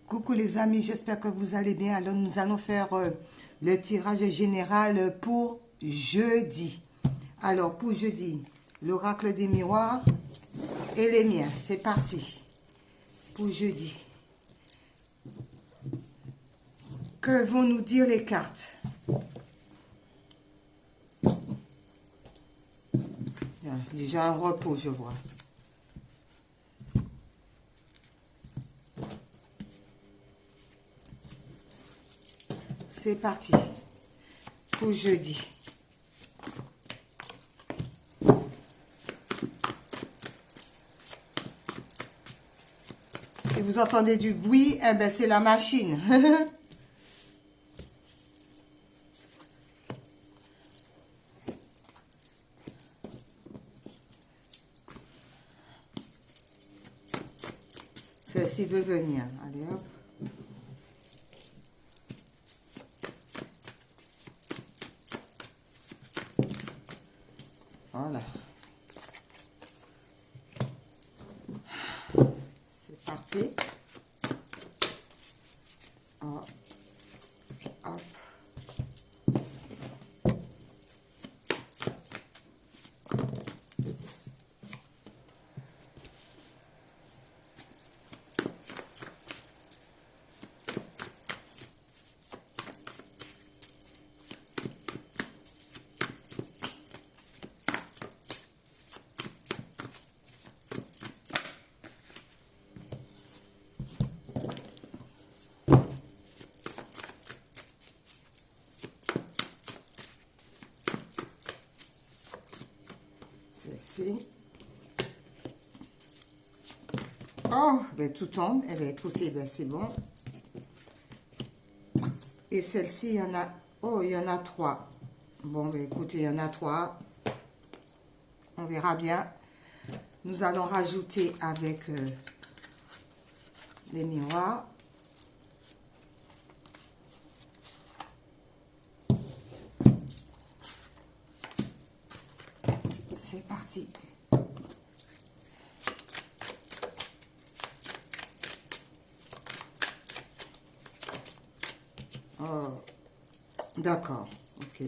Coucou les amis, j'espère que vous allez bien. Alors nous allons faire le tirage général pour jeudi. Alors pour jeudi, l'oracle des miroirs et les miens. C'est parti pour jeudi. Que vont nous dire les cartes? Déjà un repos, je vois. C'est parti pour jeudi. Si vous entendez du bruit, eh ben c'est la machine. Celle-ci veut venir. Allez hop. Voilà. C'est parti. Hop. Hop. Celle-ci. Oh, ben tout tombe. Eh bien, écoutez, ben c'est bon. Et celle-ci, il y en a... Oh, il y en a 3. Bon, ben écoutez, il y en a 3. On verra bien. Nous allons rajouter avec les miroirs. C'est parti. Oh, d'accord. Ok.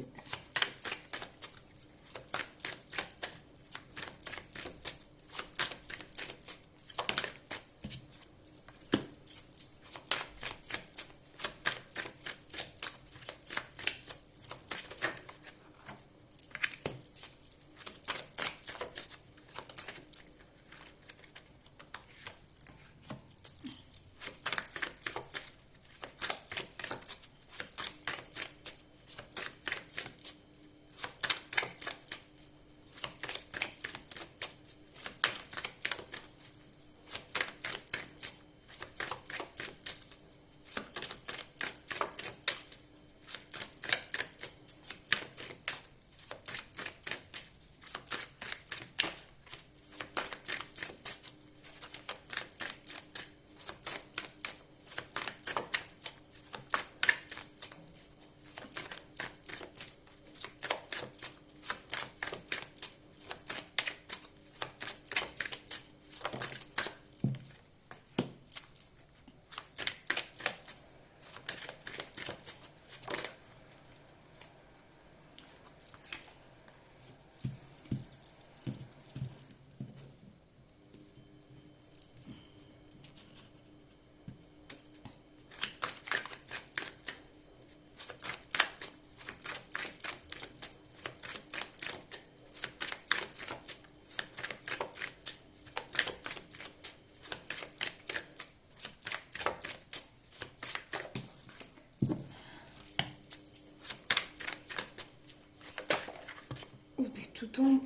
Tout tombe.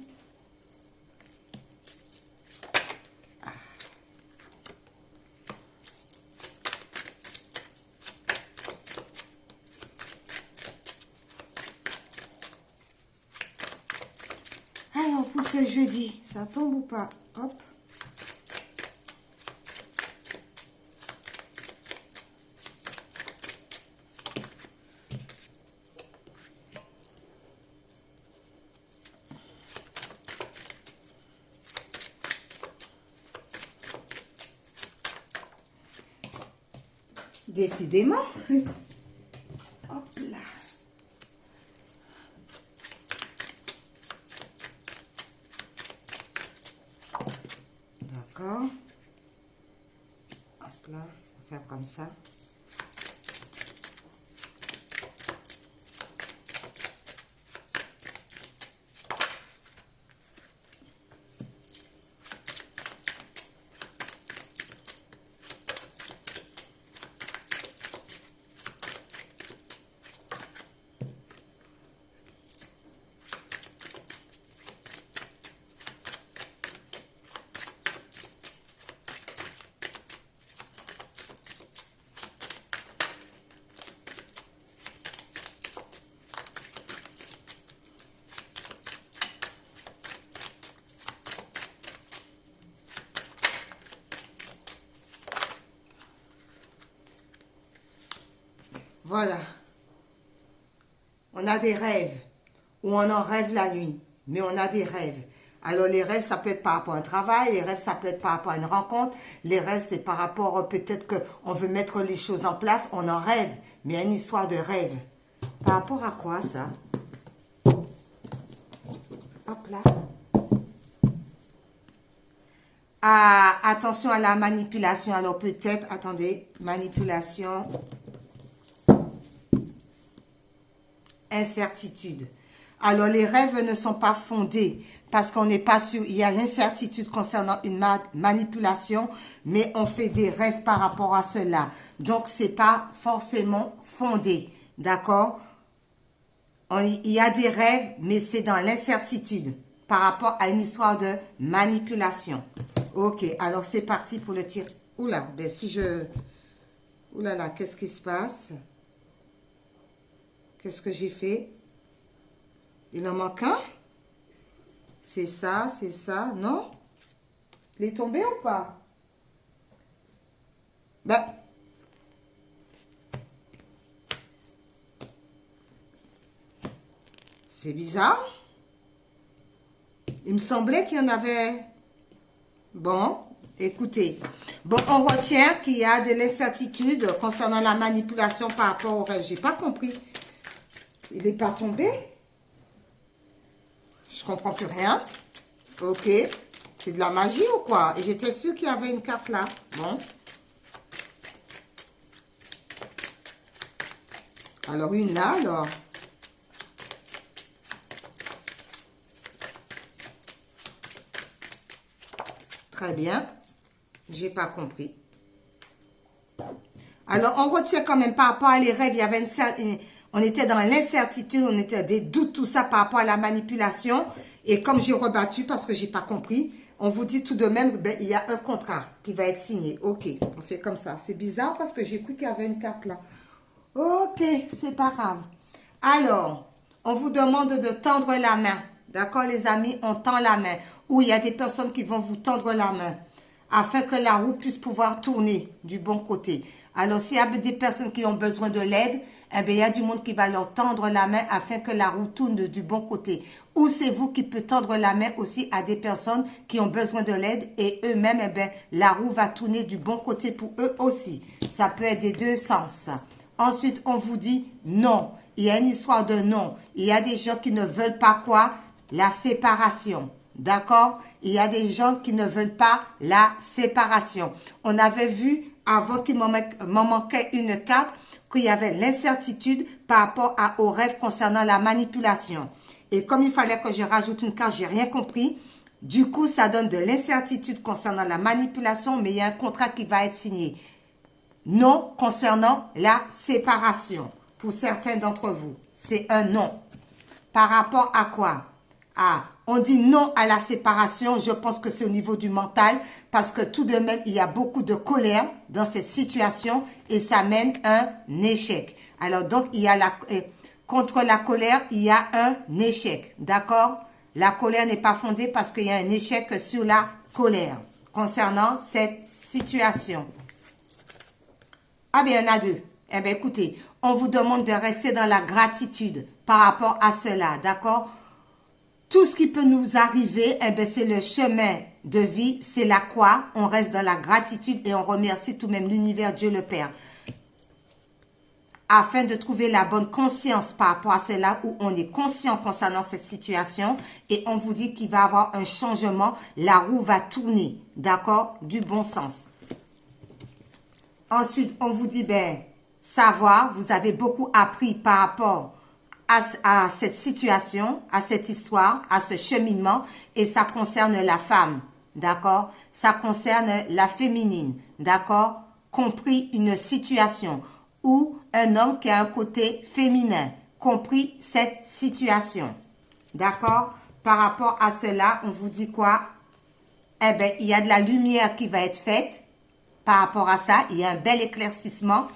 Alors, pour ce jeudi, ça tombe ou pas? Hop. Décidément. Hop là. D'accord. Hop là, on va faire comme ça. Voilà. On a des rêves, ou on en rêve la nuit, mais on a des rêves. Alors les rêves, ça peut être par rapport à un travail, les rêves, ça peut être par rapport à une rencontre, les rêves, c'est par rapport, peut-être qu'on veut mettre les choses en place, on en rêve, mais il y a une histoire de rêve. Par rapport à quoi, ça? Hop là. Ah, attention à la manipulation. Alors peut-être, attendez, manipulation, incertitude. Alors les rêves ne sont pas fondés parce qu'on n'est pas sûr. Il y a l'incertitude concernant une manipulation, mais on fait des rêves par rapport à cela. Donc c'est pas forcément fondé, d'accord? Il y a des rêves, mais c'est dans l'incertitude par rapport à une histoire de manipulation. Ok, alors c'est parti pour le tir. Oula, ben si je... Oula là, qu'est-ce qui se passe? Qu'est-ce que j'ai fait? Il en manque un? C'est ça, non? Il est tombé ou pas? Ben... C'est bizarre. Il me semblait qu'il y en avait... Bon, écoutez. Bon, on retient qu'il y a de l'incertitude concernant la manipulation par rapport au rêve. J'ai pas compris. Il n'est pas tombé? Je comprends plus rien. Ok. C'est de la magie ou quoi? Et j'étais sûre qu'il y avait une carte là. Bon. Alors, une là, alors. Très bien. J'ai pas compris. Alors, on retient quand même par rapport à les rêves, il y avait on était dans l'incertitude, on était des doutes, tout ça par rapport à la manipulation. Et comme j'ai rebattu parce que j'ai pas compris, on vous dit tout de même, ben, il y a un contrat qui va être signé. Ok, on fait comme ça. C'est bizarre parce que j'ai cru qu'il y avait une carte là. Ok, c'est pas grave. Alors, on vous demande de tendre la main. D'accord, les amis, on tend la main. Ou il y a des personnes qui vont vous tendre la main afin que la roue puisse pouvoir tourner du bon côté. Alors, s'il y a des personnes qui ont besoin de l'aide, eh bien, il y a du monde qui va leur tendre la main afin que la roue tourne du bon côté. Ou c'est vous qui pouvez tendre la main aussi à des personnes qui ont besoin de l'aide et eux-mêmes, eh bien, la roue va tourner du bon côté pour eux aussi. Ça peut être des deux sens. Ensuite, on vous dit non. Il y a une histoire de non. Il y a des gens qui ne veulent pas quoi? La séparation. D'accord? Il y a des gens qui ne veulent pas la séparation. On avait vu, avant qu'il m'en manquait une carte, qu'il y avait l'incertitude par rapport aux rêves concernant la manipulation. Et comme il fallait que je rajoute une carte, j'ai rien compris. Du coup, ça donne de l'incertitude concernant la manipulation, mais il y a un contrat qui va être signé. Non concernant la séparation. Pour certains d'entre vous, c'est un non. Par rapport à quoi? Ah, on dit non à la séparation, je pense que c'est au niveau du mental, parce que tout de même, il y a beaucoup de colère dans cette situation et ça mène un échec. Alors donc, il y a contre la colère, il y a un échec, d'accord? La colère n'est pas fondée parce qu'il y a un échec sur la colère concernant cette situation. Ah bien, il y en a deux. Eh bien, écoutez, on vous demande de rester dans la gratitude par rapport à cela, d'accord? Tout ce qui peut nous arriver, eh bien, c'est le chemin de vie, c'est la croix. On reste dans la gratitude et on remercie tout de même l'univers, Dieu le Père. afin de trouver la bonne conscience par rapport à cela, où on est conscient concernant cette situation, et on vous dit qu'il va y avoir un changement, la roue va tourner, d'accord, du bon sens. Ensuite, on vous dit, ben, savoir, vous avez beaucoup appris par rapport à cette situation, à cette histoire, à ce cheminement, et ça concerne la femme, d'accord, ça concerne la féminine, d'accord, compris une situation, ou un homme qui a un côté féminin, compris cette situation. D'accord? Par rapport à cela, on vous dit quoi? Eh bien, il y a de la lumière qui va être faite par rapport à ça. Il y a un bel éclaircissement.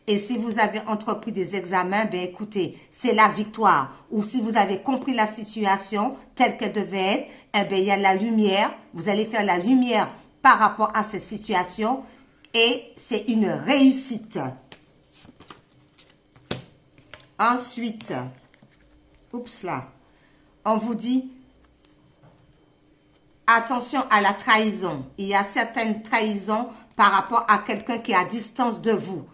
Et si vous avez entrepris des examens, ben écoutez, c'est la victoire. Ou si vous avez compris la situation telle qu'elle devait être, eh bien, il y a de la lumière. Vous allez faire la lumière par rapport à cette situation. Et c'est une réussite. Ensuite, oups là, on vous dit, attention à la trahison. Il y a certaines trahisons par rapport à quelqu'un qui est à distance de vous,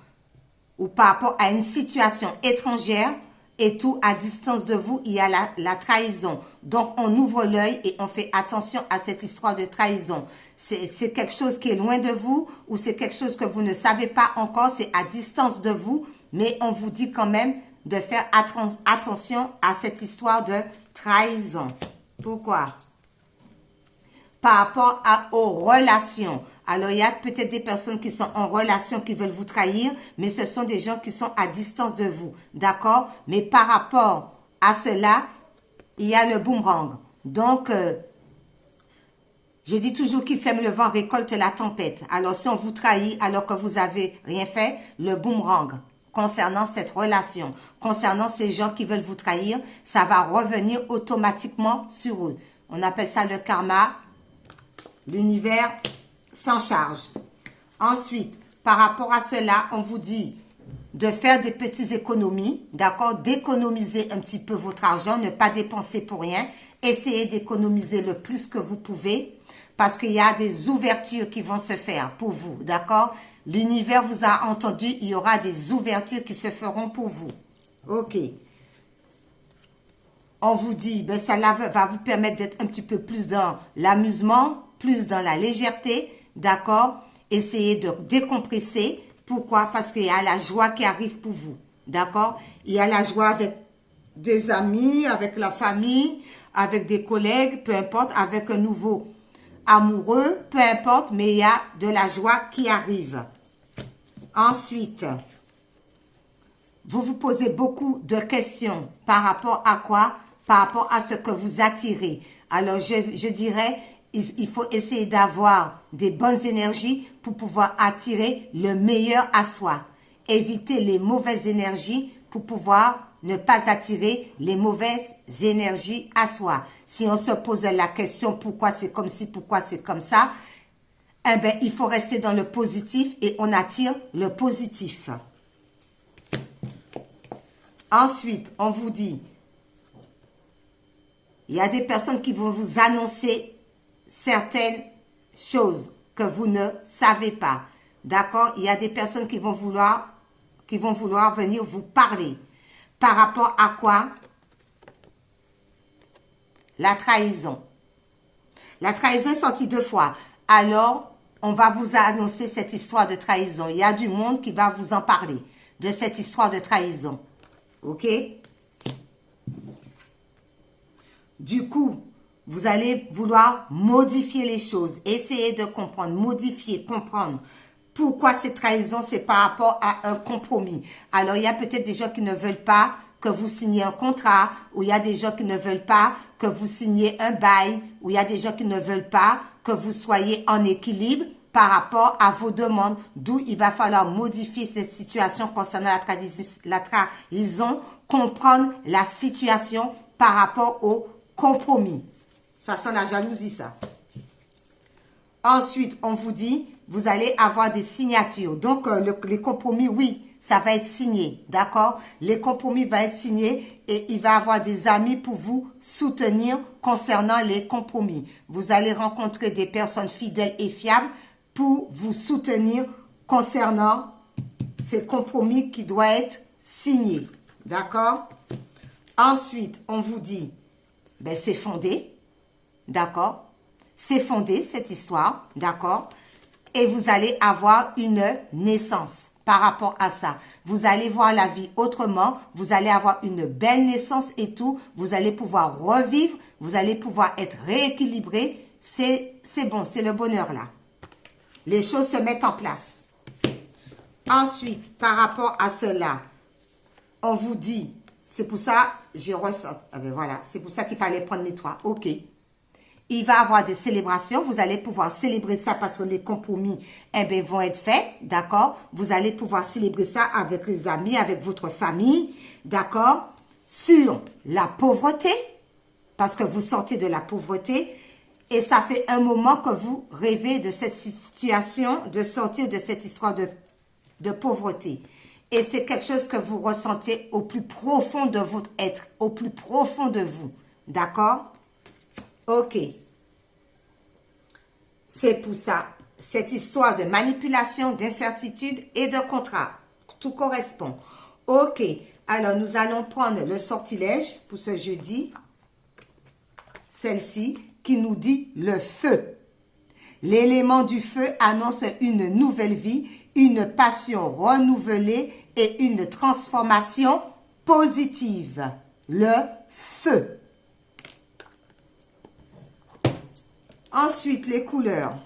ou par rapport à une situation étrangère, et tout à distance de vous, il y a la trahison. Donc, on ouvre l'œil et on fait attention à cette histoire de trahison. C'est quelque chose qui est loin de vous, ou c'est quelque chose que vous ne savez pas encore, c'est à distance de vous, mais on vous dit quand même de faire attention à cette histoire de trahison. Pourquoi? Par rapport aux relations. Alors, il y a peut-être des personnes qui sont en relation qui veulent vous trahir, mais ce sont des gens qui sont à distance de vous. D'accord? Mais par rapport à cela, il y a le boomerang. Donc, je dis toujours qui sème le vent récolte la tempête. Alors, si on vous trahit alors que vous avez rien fait, le boomerang. Concernant cette relation, concernant ces gens qui veulent vous trahir, ça va revenir automatiquement sur eux. On appelle ça le karma. L'univers s'en charge. Ensuite, par rapport à cela, on vous dit de faire des petites économies, d'accord, d'économiser un petit peu votre argent, ne pas dépenser pour rien, essayez d'économiser le plus que vous pouvez, parce qu'il y a des ouvertures qui vont se faire pour vous, d'accord. L'univers vous a entendu, il y aura des ouvertures qui se feront pour vous. Ok. On vous dit, ben ça va vous permettre d'être un petit peu plus dans l'amusement, plus dans la légèreté, d'accord? Essayez de décompresser. Pourquoi? Parce qu'il y a la joie qui arrive pour vous, d'accord? Il y a la joie avec des amis, avec la famille, avec des collègues, peu importe, avec un nouveau amoureux, peu importe, mais il y a de la joie qui arrive. Ensuite, vous vous posez beaucoup de questions par rapport à quoi? Par rapport à ce que vous attirez. Alors, je dirais, il faut essayer d'avoir des bonnes énergies pour pouvoir attirer le meilleur à soi. Éviter les mauvaises énergies pour pouvoir ne pas attirer les mauvaises énergies à soi. Si on se pose la question pourquoi c'est comme ci, pourquoi c'est comme ça, eh bien, il faut rester dans le positif et on attire le positif. Ensuite, on vous dit, il y a des personnes qui vont vous annoncer certaines choses que vous ne savez pas. D'accord? Il y a des personnes qui vont vouloir venir vous parler. Par rapport à quoi? La trahison. La trahison est sortie 2 fois. Alors, on va vous annoncer cette histoire de trahison. Il y a du monde qui va vous en parler de cette histoire de trahison. Ok? Du coup, vous allez vouloir modifier les choses. Essayez de comprendre, modifier, comprendre. Pourquoi cette trahison? C'est par rapport à un compromis. Alors, il y a peut-être des gens qui ne veulent pas que vous signiez un contrat, ou il y a des gens qui ne veulent pas que vous signiez un bail, ou il y a des gens qui ne veulent pas que vous soyez en équilibre par rapport à vos demandes, d'où il va falloir modifier cette situation concernant la trahison, comprendre la situation par rapport au compromis. Ça sent la jalousie, ça. Ensuite, on vous dit, vous allez avoir des signatures. Donc, les compromis, oui, ça va être signé, d'accord? Les compromis vont être signés et il va y avoir des amis pour vous soutenir concernant les compromis. Vous allez rencontrer des personnes fidèles et fiables pour vous soutenir concernant ces compromis qui doivent être signé. D'accord? Ensuite, on vous dit, ben, c'est fondé. D'accord? C'est fondé, cette histoire. D'accord? Et vous allez avoir une naissance par rapport à ça. Vous allez voir la vie autrement. Vous allez avoir une belle naissance et tout. Vous allez pouvoir revivre. Vous allez pouvoir être rééquilibré. C'est bon, c'est le bonheur là. Les choses se mettent en place. Ensuite, par rapport à cela, on vous dit, c'est pour ça, je ressens, ah ben voilà, c'est pour ça qu'il fallait prendre les trois. Ok. Il va y avoir des célébrations. Vous allez pouvoir célébrer ça parce que les compromis, eh bien, vont être faits. D'accord? Vous allez pouvoir célébrer ça avec les amis, avec votre famille. D'accord? Sur la pauvreté. Parce que vous sortez de la pauvreté. Et ça fait un moment que vous rêvez de cette situation, de sortir de cette histoire de pauvreté. Et c'est quelque chose que vous ressentez au plus profond de votre être, au plus profond de vous. D'accord? Ok. C'est pour ça. Cette histoire de manipulation, d'incertitude et de contrat. Tout correspond. Ok. Alors, nous allons prendre le sortilège pour ce jeudi. Celle-ci qui nous dit le feu. L'élément du feu annonce une nouvelle vie, une passion renouvelée et une transformation positive. Le feu. Ensuite, les couleurs.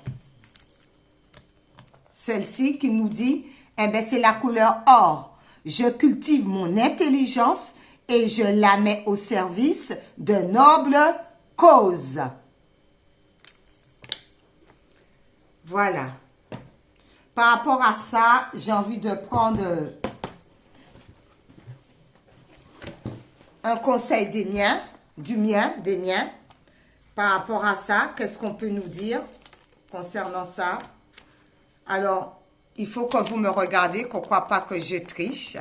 Celle-ci qui nous dit, eh bien, c'est la couleur or. Je cultive mon intelligence et je la mets au service de nobles causes. Voilà. Par rapport à ça, j'ai envie de prendre un conseil des miens, des miens. Par rapport à ça, qu'est-ce qu'on peut nous dire concernant ça? Alors, il faut que vous me regardez, qu'on ne croit pas que je triche.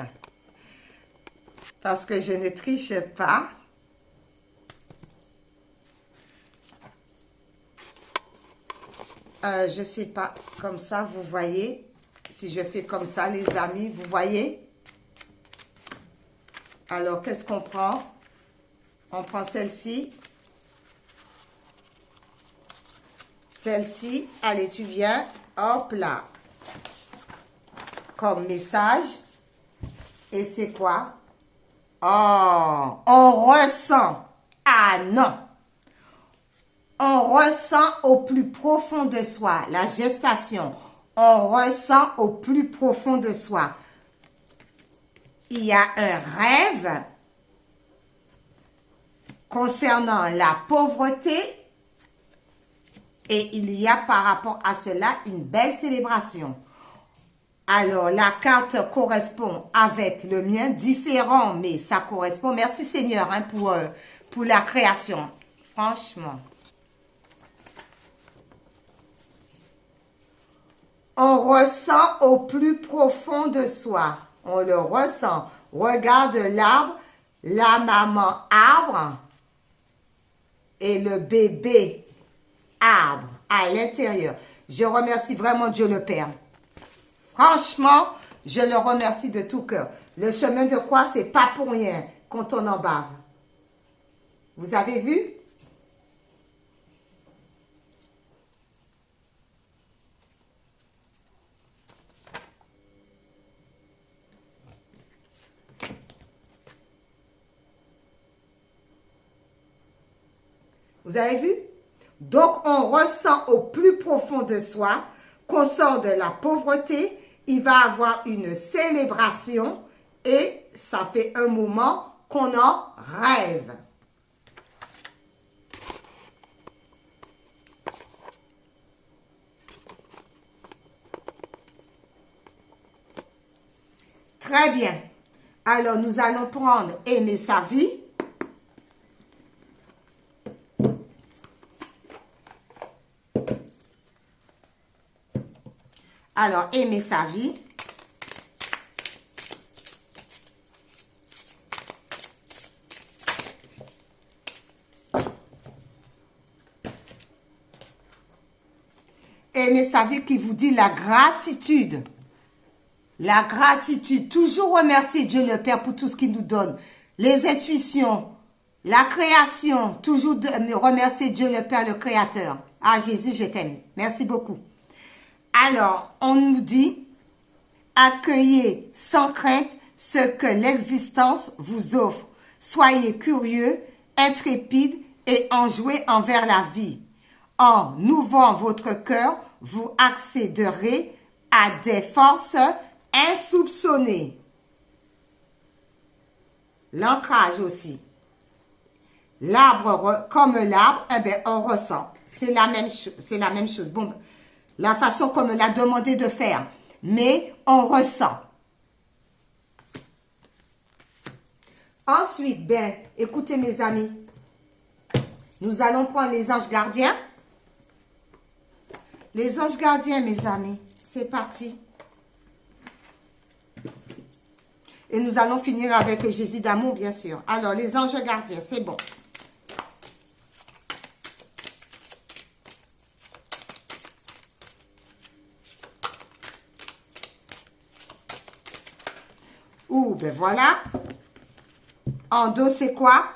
Parce que je ne triche pas. Je ne sais pas, comme ça, vous voyez. Si je fais comme ça, les amis, vous voyez? Alors, qu'est-ce qu'on prend? On prend celle-ci. Celle-ci, allez, tu viens, hop là, comme message. Et c'est quoi? Oh, on ressent. Ah non. On ressent au plus profond de soi, la gestation. On ressent au plus profond de soi. Il y a un rêve concernant la pauvreté. Et il y a par rapport à cela une belle célébration. Alors, la carte correspond avec le mien, différent, mais ça correspond. Merci Seigneur hein, pour la création. Franchement. On ressent au plus profond de soi. On le ressent. Regarde l'arbre, la maman arbre et le bébé arbre à l'intérieur. Je remercie vraiment Dieu le Père. Franchement, je le remercie de tout cœur. Le chemin de croix, c'est pas pour rien quand on en bave. Vous avez vu? Vous avez vu? Donc, on ressent au plus profond de soi qu'on sort de la pauvreté. Il va avoir une célébration et ça fait un moment qu'on en rêve. Très bien. Alors, nous allons prendre aimer sa vie. Alors, aimer sa vie. Aimer sa vie qui vous dit la gratitude. La gratitude. Toujours remercier Dieu le Père pour tout ce qu'il nous donne. Les intuitions. La création. Toujours remercier Dieu le Père, le Créateur. Ah, Jésus, je t'aime. Merci beaucoup. Alors, on nous dit, accueillez sans crainte ce que l'existence vous offre. Soyez curieux, intrépides et enjoués envers la vie. En ouvrant votre cœur, vous accéderez à des forces insoupçonnées. L'ancrage aussi. L'arbre, comme l'arbre, eh bien, on ressent. C'est la même chose. Bon, la façon comme on l'a demandé de faire. Mais on ressent. Ensuite, ben, écoutez mes amis. Nous allons prendre les anges gardiens. Les anges gardiens, mes amis. C'est parti. Et nous allons finir avec Jésus d'amour, bien sûr. Alors, les anges gardiens, c'est bon. Ouh, ben voilà. En dos, c'est quoi?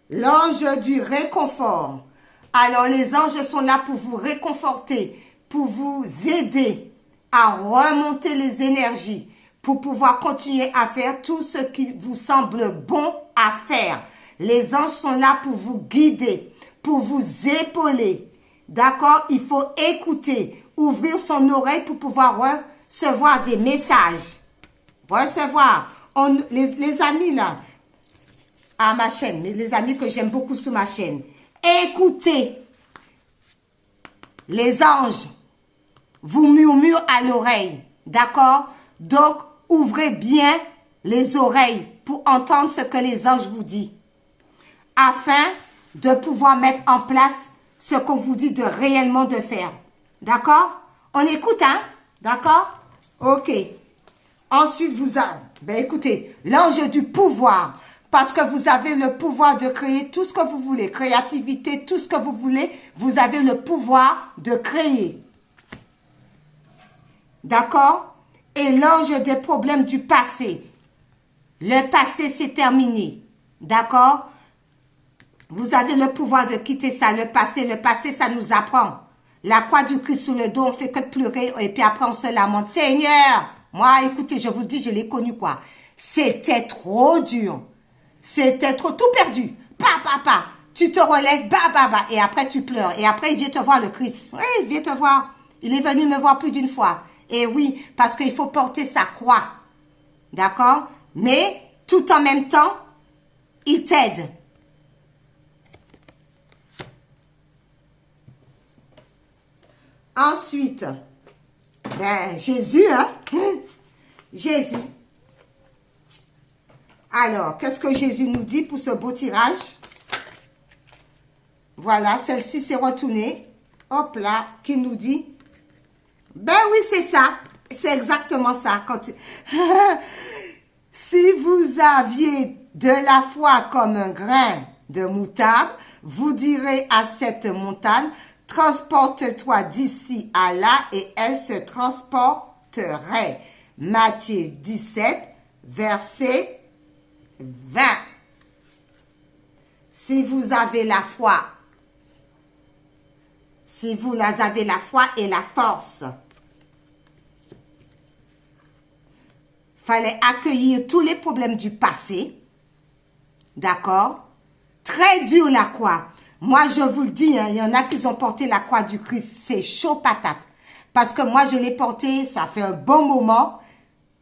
L'ange du réconfort. Alors, les anges sont là pour vous réconforter, pour vous aider à remonter les énergies, pour pouvoir continuer à faire tout ce qui vous semble bon à faire. Les anges sont là pour vous guider, pour vous épauler. D'accord? Il faut écouter, ouvrir son oreille pour pouvoir recevoir des messages. Recevoir. Les amis là, à ma chaîne, mais les amis que j'aime beaucoup sur ma chaîne, écoutez. Les anges vous murmurent à l'oreille. D'accord? Donc, ouvrez bien les oreilles pour entendre ce que les anges vous disent. Afin de pouvoir mettre en place ce qu'on vous dit de réellement de faire. D'accord? On écoute, hein? D'accord? Ok. Ensuite, vous avez, ben écoutez, l'ange du pouvoir. Parce que vous avez le pouvoir de créer tout ce que vous voulez. Créativité, tout ce que vous voulez. Vous avez le pouvoir de créer. D'accord? Et l'ange des problèmes du passé. Le passé, c'est terminé. D'accord? Vous avez le pouvoir de quitter ça. Le passé, ça nous apprend. La croix du Christ sous le dos, on fait que de pleurer. Et puis après, on se lamente. Seigneur! Moi, écoutez, je vous le dis, je l'ai connu, quoi. C'était trop dur. C'était trop, tout perdu. Pa. Tu te relèves, ba. Et après, tu pleures. Et après, il vient te voir, le Christ. Oui, il vient te voir. Il est venu me voir plus d'une fois. Et oui, parce qu'il faut porter sa croix. D'accord? Mais, tout en même temps, il t'aide. Ensuite, ben, Jésus, hein? Jésus. Alors, qu'est-ce que Jésus nous dit pour ce beau tirage? Voilà, celle-ci s'est retournée. Hop là, qui nous dit? Ben oui, c'est ça. C'est exactement ça. Quand tu... Si vous aviez de la foi comme un grain de moutarde, vous direz à cette montagne, transporte-toi d'ici à là et elle se transporterait. Matthieu 17, verset 20. Si vous avez la foi, si vous avez la foi et la force, fallait accueillir tous les problèmes du passé, d'accord? Très dur la croix. Moi, je vous le dis, hein, il y en a qui ont porté la croix du Christ, c'est chaud patate. Parce que moi, je l'ai porté, ça fait un bon moment.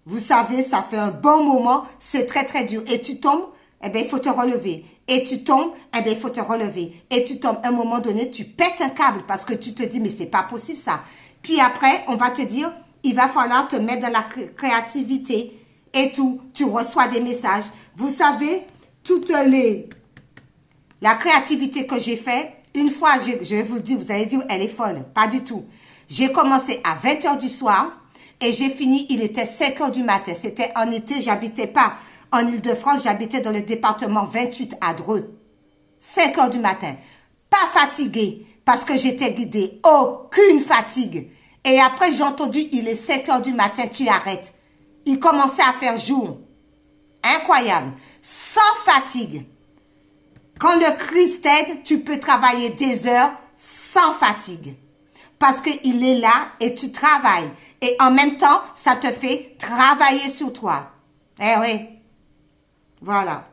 Vous savez, ça fait un bon moment, c'est très très dur. Et tu tombes, eh bien, il faut te relever. Et tu tombes, eh bien, il faut te relever. Et tu tombes, à un moment donné, tu pètes un câble parce que tu te dis, mais c'est pas possible ça. Puis après, on va te dire, il va falloir te mettre dans la créativité et tout. Tu reçois des messages. Vous savez, la créativité que j'ai fait, une fois, je vais vous le dire, vous allez dire, elle est folle. Pas du tout. J'ai commencé à 20 h du soir. Et j'ai fini, il était 5 h du matin. C'était en été, j'habitais pas en Île-de-France, j'habitais dans le département 28 à Dreux. 5 h du matin. Pas fatiguée, parce que j'étais guidée. Aucune fatigue. Et après, j'ai entendu, il est 5 heures du matin, tu arrêtes. Il commençait à faire jour. Incroyable. Sans fatigue. Quand le Christ t'aide, tu peux travailler des heures sans fatigue. Parce qu'il est là et tu travailles. Et en même temps, ça te fait travailler sur toi. Eh oui. Voilà.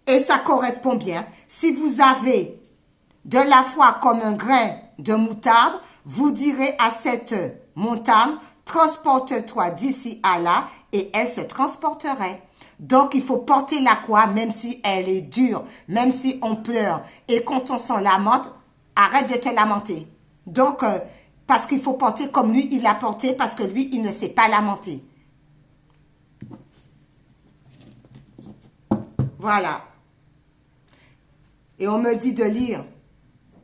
Et ça correspond bien. Si vous avez de la foi comme un grain de moutarde, vous direz à cette montagne, transporte-toi d'ici à là, et elle se transporterait. Donc, il faut porter la croix, même si elle est dure, même si on pleure. Et quand on s'en lamente, arrête de te lamenter. Donc, parce qu'il faut porter comme lui, il a porté, parce que lui, il ne sait pas lamenter. Voilà. Et on me dit de lire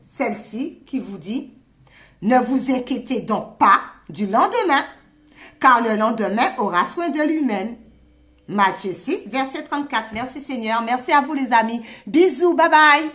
celle-ci qui vous dit « Ne vous inquiétez donc pas du lendemain, car le lendemain aura soin de lui-même. » Matthieu 6, verset 34. Merci Seigneur. Merci à vous les amis. Bisous, bye bye.